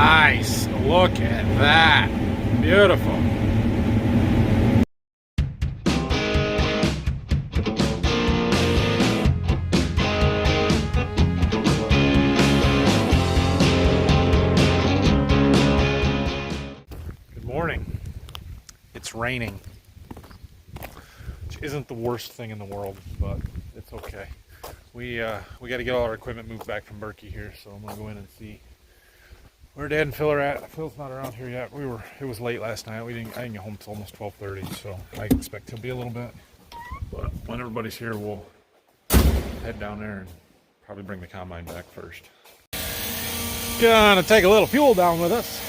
Nice. Look at that. Beautiful. Good morning. It's raining, which isn't the worst thing in the world, but it's okay. We got to get all our equipment moved back from Berkey here, so I'm gonna go in and see where Dad and Phil are at. Phil's not around here yet. It was late last night. I didn't get home till almost 12:30, so I expect he'll be a little bit. But when everybody's here, we'll head down there and probably bring the combine back first. Gonna take a little fuel down with us.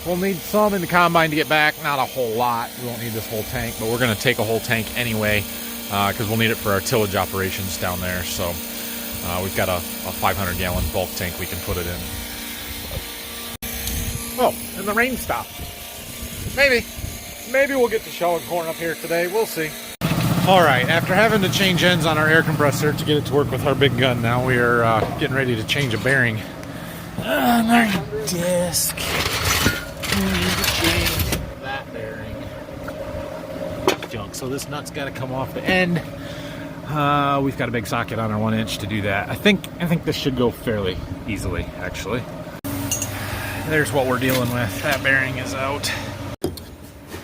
We'll need some in the combine to get back. Not a whole lot. We won't need this whole tank, but we're gonna take a whole tank anyway because we'll need it for our tillage operations down there. So we've got a 500-gallon bulk tank we can put it in. Oh, and the rain stopped. Maybe we'll get to shelling corn up here today. We'll see. All right, after having to change ends on our air compressor to get it to work with our big gun, now we are getting ready to change a bearing on our disc. We need to change that bearing. Junk. So this nut's got to come off the end. We've got a big socket on our 1-inch to do that. I think this should go fairly easily, actually. There's what we're dealing with. That bearing is out.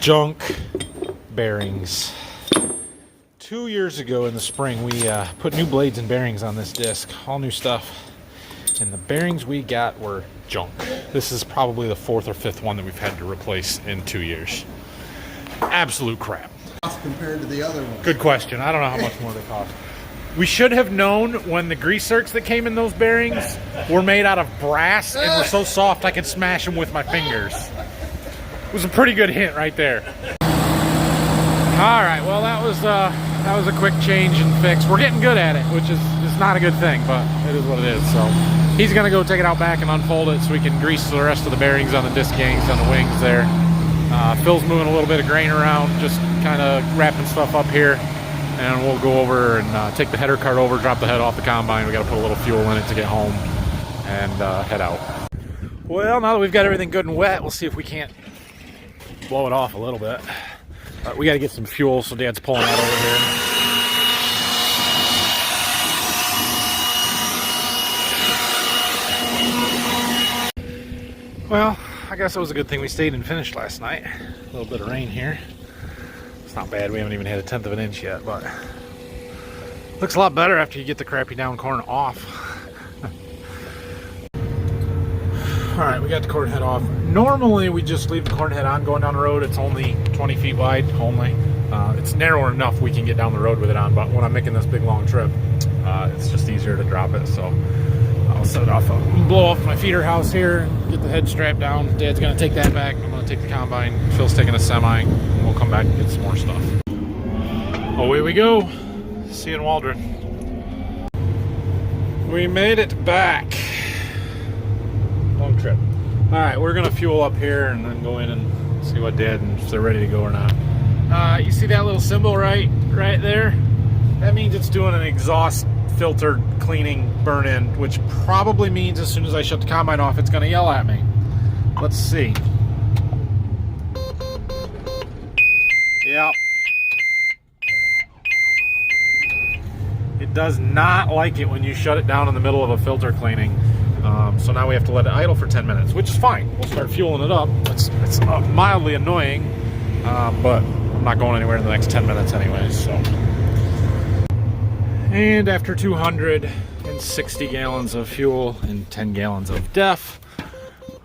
Junk bearings. 2 years ago in the spring, we put new blades and bearings on this disc. All new stuff. And the bearings we got were junk. This is probably the 4th or 5th one that we've had to replace in 2 years. Absolute crap. Compared to the other one. Good question. I don't know how much more they cost. We should have known when the grease zerks that came in those bearings were made out of brass and were so soft I could smash them with my fingers. It was a pretty good hint right there. All right, well that was a quick change and fix. We're getting good at it, which is not a good thing, but it is what it is. So he's gonna go take it out back and unfold it so we can grease the rest of the bearings on the disc gangs on the wings there. Phil's moving a little bit of grain around, just kind of wrapping stuff up here. And we'll go over and take the header cart over, drop the head off the combine. We got to put a little fuel in it to get home and head out. Well, now that we've got everything good and wet, we'll see if we can't blow it off a little bit. We got to get some fuel, so Dad's pulling that over here. Well, I guess it was a good thing we stayed and finished last night. A little bit of rain here. It's not bad. We haven't even had a 1/10 of an inch yet, but looks a lot better after you get the crappy down corn off. All right, we got the corn head off. Normally we just leave the corn head on going down the road. It's only 20 feet wide only. It's narrow enough we can get down the road with it on, but when I'm making this big long trip, it's just easier to drop it. So I'll set it off, blow off my feeder house here, get the head strapped down. Dad's gonna take that back. I'm gonna take the combine. Phil's taking a semi, and we'll come back and get some more stuff. Away we go. See you in Waldron. We made it back. Long trip. All right, we're gonna fuel up here and then go in and see what Dad and if they're ready to go or not. You see that little symbol right there? That means it's doing an exhaust filter cleaning burn-in, which probably means as soon as I shut the combine off, it's gonna yell at me. Let's see. Yep. It does not like it when you shut it down in the middle of a filter cleaning. So now we have to let it idle for 10 minutes, which is fine. We'll start fueling it up. It's mildly annoying, but I'm not going anywhere in the next 10 minutes anyway, so. And after 260 gallons of fuel and 10 gallons of DEF,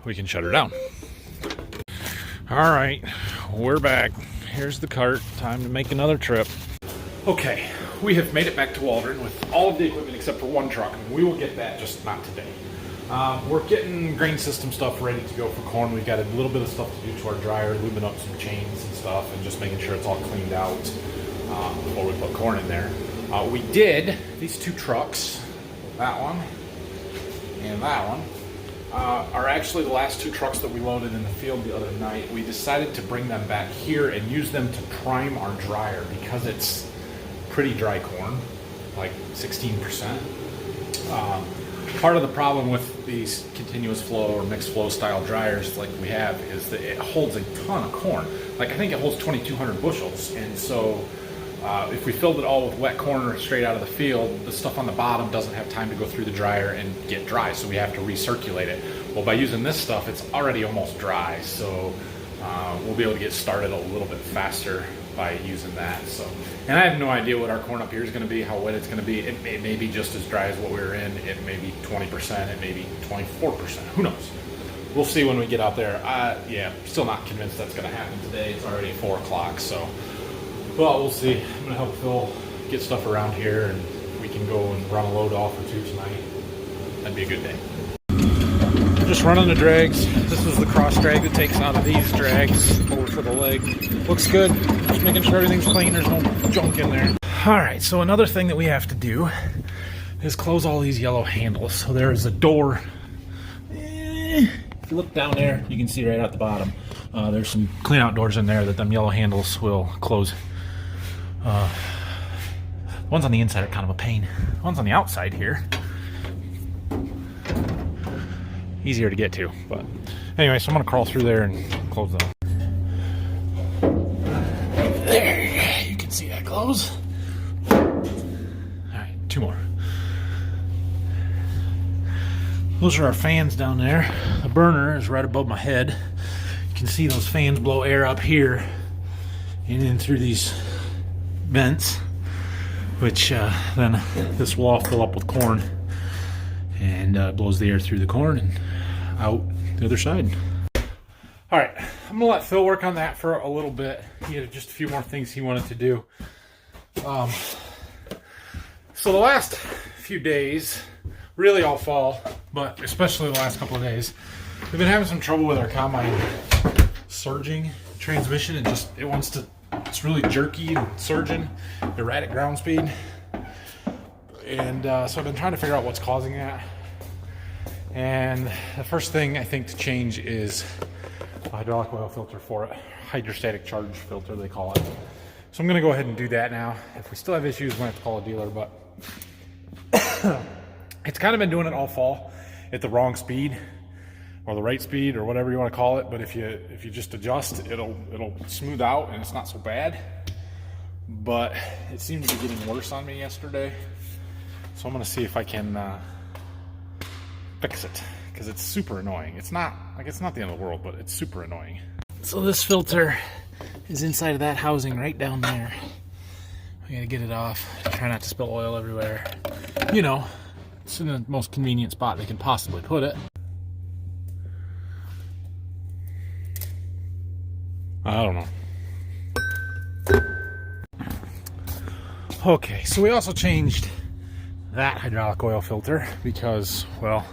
we can shut her down. All right, we're back. Here's the cart. Time to make another trip. Okay, we have made it back to Waldron with all of the equipment except for one truck. We will get that, just not today. We're getting grain system stuff ready to go for corn. We've got a little bit of stuff to do to our dryer, lubing up some chains and stuff, and just making sure it's all cleaned out before we put corn in there. We did these two trucks, that one and that one, are actually the last two trucks that we loaded in the field the other night. We decided to bring them back here and use them to prime our dryer because it's pretty dry corn, like 16%. Part of the problem with these continuous flow or mixed flow style dryers like we have is that it holds a ton of corn. Like I think it holds 2,200 bushels, and so if we filled it all with wet corn straight out of the field, the stuff on the bottom doesn't have time to go through the dryer and get dry, so we have to recirculate it. Well, by using this stuff, it's already almost dry, so we'll be able to get started a little bit faster by using that. So, and I have no idea what our corn up here is going to be, how wet it's going to be. It may be just as dry as what we were in. It may be 20%. It may be 24%. Who knows? We'll see when we get out there. Yeah, still not convinced that's going to happen today. It's already 4 o'clock, so well, we'll see. I'm going to help Phil get stuff around here, and we can go and run a load off or two tonight. That'd be a good day. Just running the drags. This is the cross drag that takes out of these drags over for the leg. Looks good. Just making sure everything's clean. There's no junk in there. All right, so another thing that we have to do is close all these yellow handles. So there is a door. If you look down there, you can see right out the bottom. There's some clean out doors in there that them yellow handles will close. Ones on the inside are kind of a pain. Ones on the outside here, easier to get to. But anyway, so I'm gonna crawl through there and close them. There, you can see that close. All right, 2 more. Those are our fans down there. The burner is right above my head. You can see those fans blow air up here and in through these vents, which then this will all fill up with corn and blows the air through the corn and out the other side. All right, I'm gonna let Phil work on that for a little bit. He had just a few more things he wanted to do. So the last few days, really all fall, but especially the last couple of days, we've been having some trouble with our combine surging transmission. It's really jerky and surging, erratic ground speed. And so I've been trying to figure out what's causing that. And the first thing I think to change is a hydraulic oil filter for it. Hydrostatic charge filter, they call it. So I'm going to go ahead and do that now. If we still have issues, we have to call a dealer, but it's kind of been doing it all fall at the wrong speed or the right speed or whatever you want to call it. But if you just adjust, it'll smooth out and it's not so bad. But it seemed to be getting worse on me yesterday. So I'm going to see if I can fix it, because it's super annoying. It's not the end of the world, but it's super annoying. So this filter is inside of that housing right down there. I gotta get it off. Try not to spill oil everywhere. You know, it's in the most convenient spot they can possibly put it. I don't know. Okay, so we also changed that hydraulic oil filter because, well,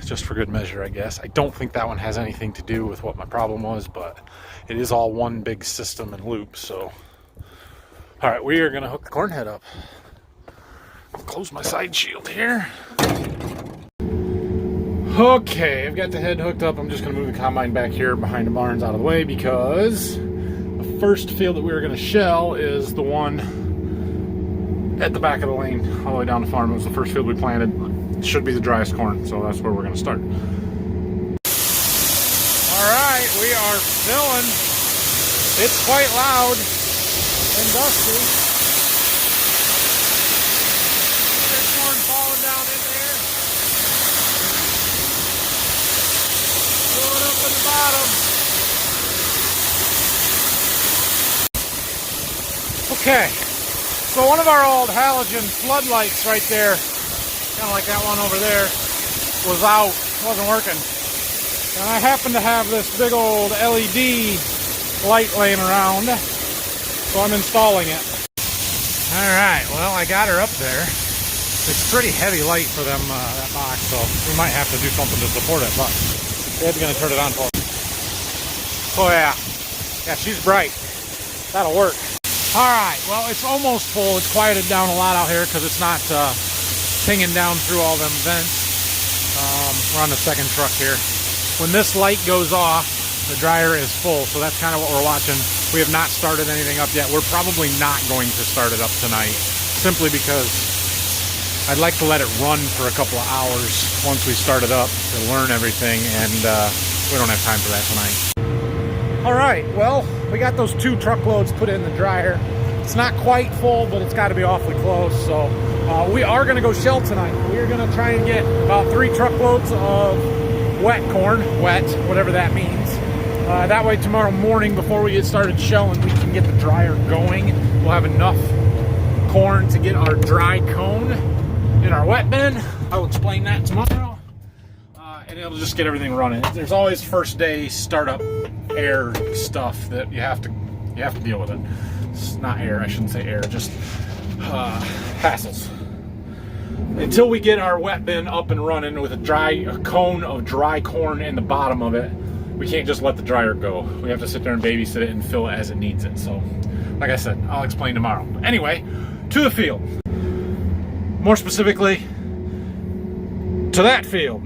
just for good measure, I guess. I don't think that one has anything to do with what my problem was, but it is all one big system and loop. So all right, we are gonna hook the corn head up. Close my side shield here. Okay, I've got the head hooked up. I'm just gonna move the combine back here behind the barns out of the way, because the first field that we were gonna shell is the one at the back of the lane, all the way down the farm. It was the first field we planted. It should be the driest corn, so that's where we're gonna start. All right, we are filling. It's quite loud and dusty. There's corn falling down in there. Filling up in the bottom. Okay. So one of our old halogen floodlights right there, kind of like that one over there, was out, wasn't working. And I happen to have this big old LED light laying around, so I'm installing it. All right, well, I got her up there. It's pretty heavy light for them, that box, so we might have to do something to support it, but Dad's gonna turn it on for us. Oh yeah, she's bright. That'll work. All right, well, it's almost full. It's quieted down a lot out here because it's not pinging down through all them vents. We're on the second truck here. When this light goes off, the dryer is full, so that's kind of what we're watching. We have not started anything up yet. We're probably not going to start it up tonight, simply because I'd like to let it run for a couple of hours once we start it up to learn everything, and we don't have time for that tonight. All right, well, we got those 2 truckloads put in the dryer. It's not quite full, but it's got to be awfully close. So we are going to go shell tonight. We're going to try and get about 3 truckloads of wet corn, whatever that means. That way tomorrow morning before we get started shelling, we can get the dryer going. We'll have enough corn to get our dry cone in our wet bin. I'll explain that tomorrow. And it'll just get everything running. There's always first day startup air stuff that you have to deal with it. It's not air, I shouldn't say air, just hassles. Until we get our wet bin up and running with a cone of dry corn in the bottom of it, we can't just let the dryer go. We have to sit there and babysit it and fill it as it needs it. So, like I said, I'll explain tomorrow. But anyway, to the field. More specifically, to that field.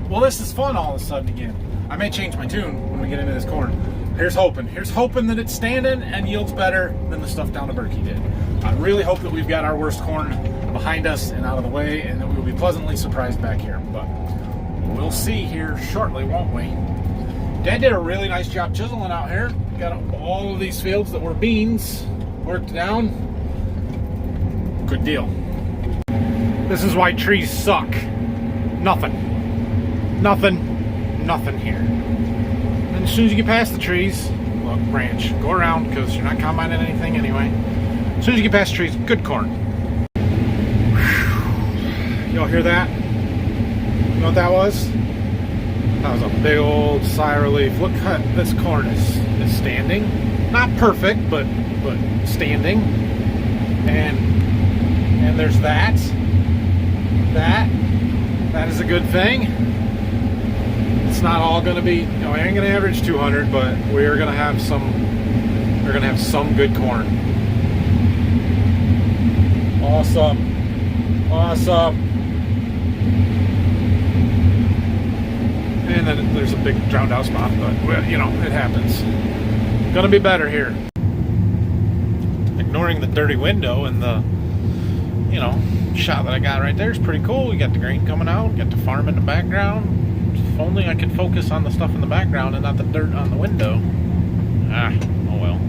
Well, this is fun all of a sudden again. I may change my tune when we get into this corn. Here's hoping that it's standing and yields better than the stuff down to Berkey did. I really hope that we've got our worst corn behind us and out of the way, and that we will be pleasantly surprised back here. But we'll see here shortly, won't we? Dad did a really nice job chiseling out here. Got all of these fields that were beans worked down. Good deal. This is why trees suck. Nothing here. And as soon as you get past the trees, look, branch, go around because you're not combining anything anyway. As soon as you get past the trees, good corn. Y'all hear that? You know what that was? That was a big old sigh of relief. Look how this corn is standing. Not perfect, but standing. And there's that. That is a good thing. It's not all going to be, you know, I ain't going to average 200, but we're going to have some good corn. Awesome. And then there's a big drowned out spot, but you know, it happens. Gonna be better here. Ignoring the dirty window and the, you know, shot that I got right there is pretty cool. We got the grain coming out, got the farm in the background. If only I could focus on the stuff in the background and not the dirt on the window. Oh well.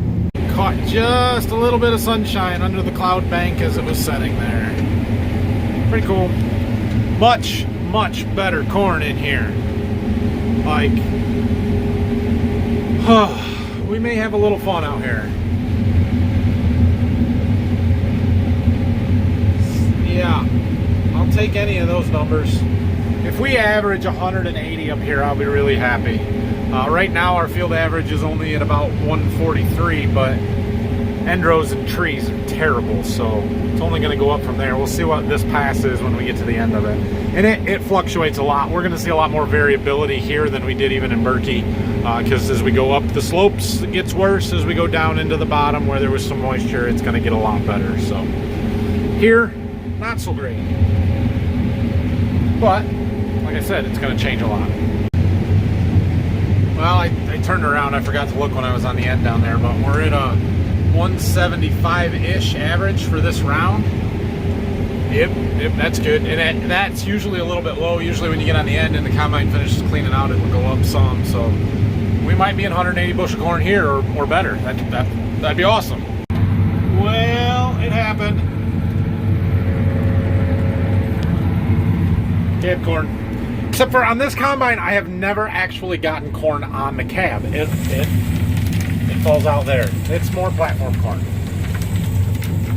Caught just a little bit of sunshine under the cloud bank as it was setting there. Pretty cool. Much better corn in here. Like, we may have a little fun out here. Yeah, I'll take any of those numbers. If we average 180 up here, I'll be really happy. Right now our field average is only at about 143, but end rows and trees are terrible, so it's only going to go up from there. We'll see what this pass is when we get to the end of it. And it fluctuates a lot. We're going to see a lot more variability here than we did even in Berkey, because as we go up the slopes, it gets worse. As we go down into the bottom where there was some moisture, it's going to get a lot better. So here, not so great. But, like I said, it's going to change a lot. Well, I turned around. I forgot to look when I was on the end down there, but we're at a 175-ish average for this round. Yep, that's good. And that's usually a little bit low. Usually when you get on the end and the combine finishes cleaning out, it will go up some. So we might be in 180 bushel corn here or better. That'd be awesome. Well, it happened. Cab corn. Except for on this combine, I have never actually gotten corn on the cab. It falls out there. It's more platform corn.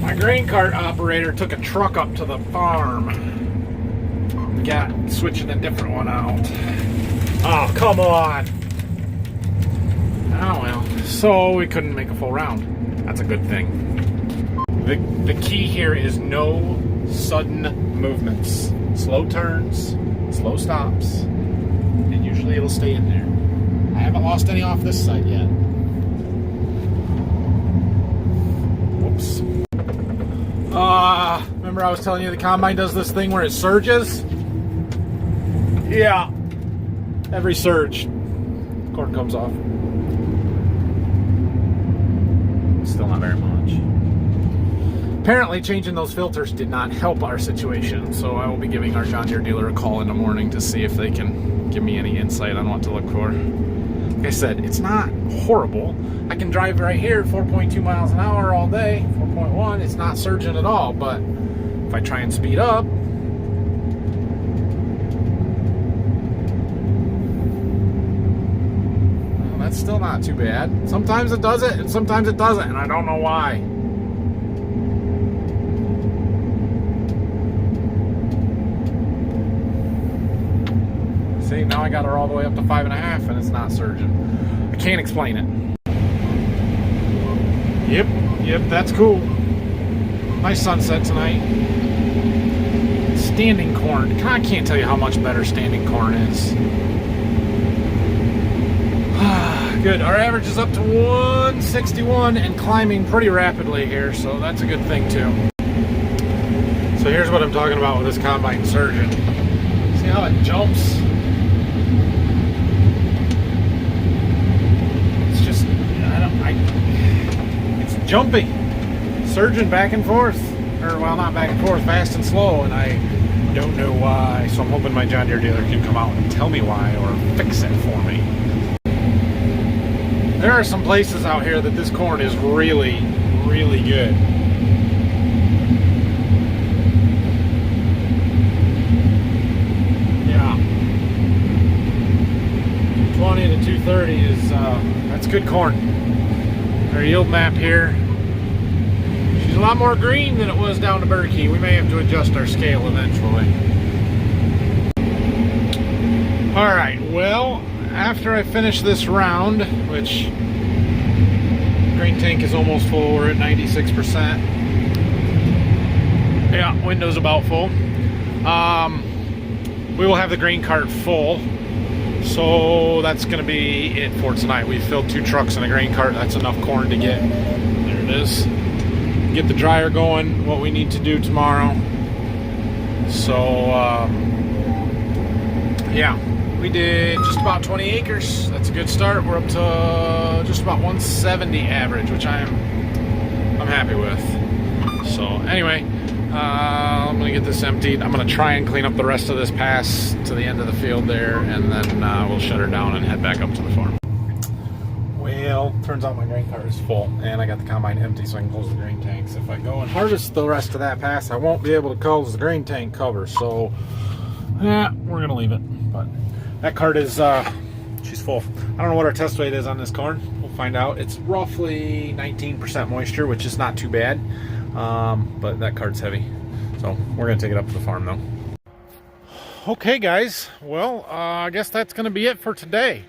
My grain cart operator took a truck up to the farm. Got switching a different one out. Oh, come on. Oh well. So we couldn't make a full round. That's a good thing. The key here is no sudden movements. Slow turns, slow stops, and usually it'll stay in there. I haven't lost any off this side yet. Whoops. Remember I was telling you the combine does this thing where it surges? Yeah. Every surge, corn comes off. Still not very much. Apparently changing those filters did not help our situation, so I will be giving our John Deere dealer a call in the morning to see if they can give me any insight on what to look for. Like I said, it's not horrible. I can drive right here 4.2 miles an hour all day, 4.1, it's not surging at all, but if I try and speed up, well, that's still not too bad. Sometimes it does it, and sometimes it doesn't, and I don't know why. See, now I got her all the way up to 5.5 and it's not surging. I can't explain it. Yep, that's cool. Nice sunset tonight. Standing corn. I can't tell you how much better standing corn is. Good. Our average is up to 161 and climbing pretty rapidly here, so that's a good thing too. So here's what I'm talking about with this combine surging. See how it jumps? It's jumpy, surging back and forth, or well, not back and forth, fast and slow, and I don't know why. So I'm hoping my John Deere dealer can come out and tell me why or fix it for me. There are some places out here that this corn is really, really good. Yeah, 220 to 230 is that's good corn. Our yield map here, she's a lot more green than it was down to Berkey. We may have to adjust our scale eventually. All right, well, after I finish this round, which grain tank is almost full, we're at 96%. Yeah, window's about full. We will have the grain cart full. So that's going to be it for tonight. We filled 2 trucks in a grain cart. That's enough corn to get, there it is, get the dryer going, what we need to do tomorrow. So, yeah, we did just about 20 acres. That's a good start. We're up to just about 170 average, which I'm happy with. So anyway, I'm gonna get this emptied. I'm gonna try and clean up the rest of this pass to the end of the field there, and then we'll shut her down and head back up to the farm. Well, turns out my grain cart is full, and I got the combine empty, so I can close the grain tanks. If I go and harvest the rest of that pass, I won't be able to close the grain tank cover. So, yeah, we're gonna leave it. But that cart is, she's full. I don't know what our test weight is on this corn. We'll find out. It's roughly 19% moisture, which is not too bad. But that cart's heavy, so we're gonna take it up to the farm though. Okay guys, well, I guess that's gonna be it for today.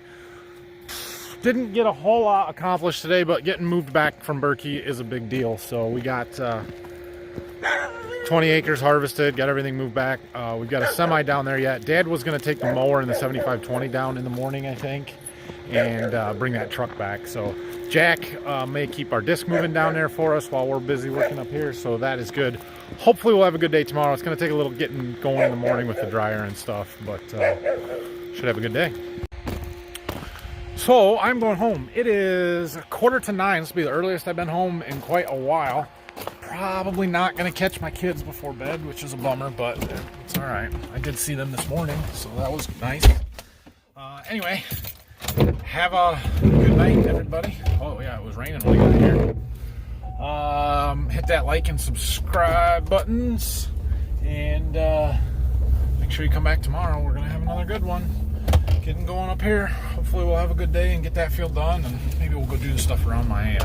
Didn't get a whole lot accomplished today, but getting moved back from Berkey is a big deal. So we got 20 acres harvested, got everything moved back. We've got a semi down there yet. Dad was gonna take the mower and the 7520 down in the morning, I think, and bring that truck back. So Jack may keep our disc moving down there for us while we're busy working up here, so that is good. Hopefully we'll have a good day tomorrow. It's going to take a little getting going in the morning with the dryer and stuff, but should have a good day. So I'm going home. It is 8:45. This will be the earliest I've been home in quite a while. Probably not going to catch my kids before bed, which is a bummer, but it's all right. I did see them this morning, so that was nice. Anyway, have a good night, everybody. Oh yeah, it was raining when I got here. Hit that like and subscribe buttons, and make sure you come back tomorrow. We're gonna have another good one. Getting going up here. Hopefully we'll have a good day and get that field done, and maybe we'll go do the stuff around my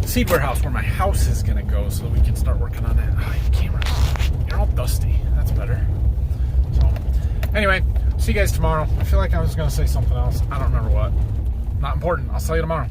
seed warehouse where my house is gonna go, so that we can start working on that. Oh, your camera, you're all dusty. That's better. So anyway, see you guys tomorrow. I feel like I was gonna say something else. I don't remember what. Not important. I'll see you tomorrow.